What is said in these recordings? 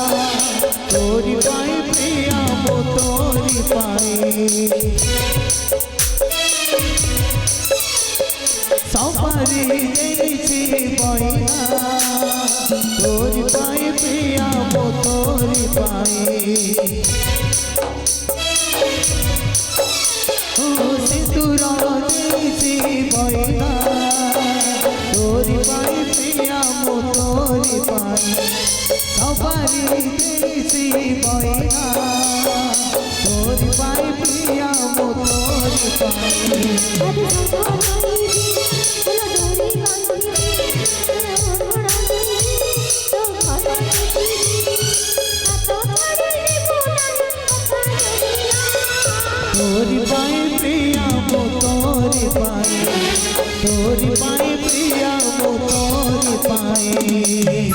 तोरी पाए प्रिया मो तोरी पाए सवारी देसी बइना तोरी पाए प्रिया मो तोरी पाए सिंदूर देसी बइना तोरी पाए प्रिया मो तोरी पाए सवारी देसी बइना तोरी पाए प्रिया मो तोरी पाए तोरी पाए प्रिया मो तोरी पाए तोरी पाए प्रिया मो तोरी पाए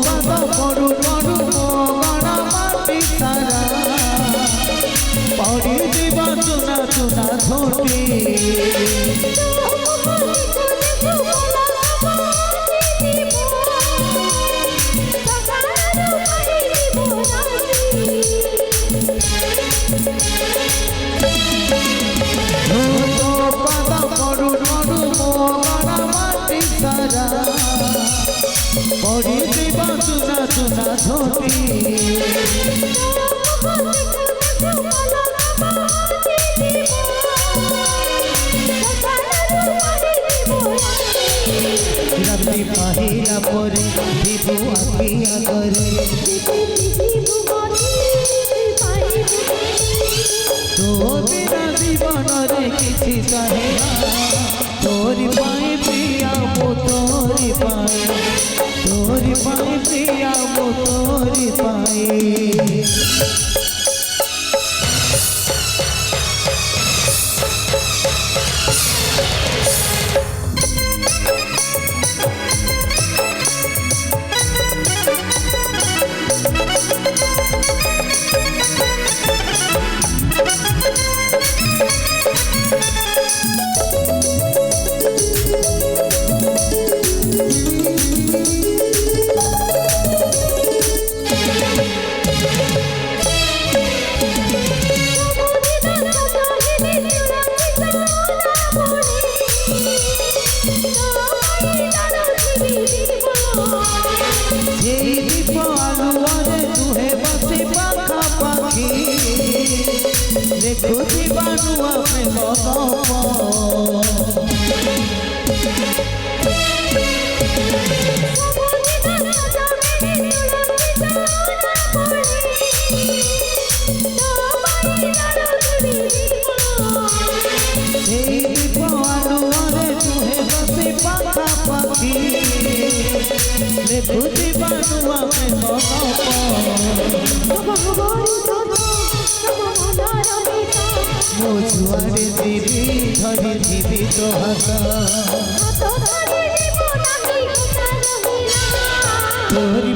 बाबा बड़ू बड़ू बड़ा माटी सारा पड़ी जीवा चुना चुना छोटी बाबा बड़ू बड़ू बड़ा माटी सारा पड़ी जीवा चुना चुना छोटी राती पाहिला परे दीपू आखिया करे तो बिना जीवन रे किछि कहे तोरी पाए प्रिया मो तोरी पाए तोरी पाए प्रिया मो तोरी पाए देखुती बानुआ में देखुती बानुआ में मो जुआरे जीवी धरी जीवी तो हसा तोरी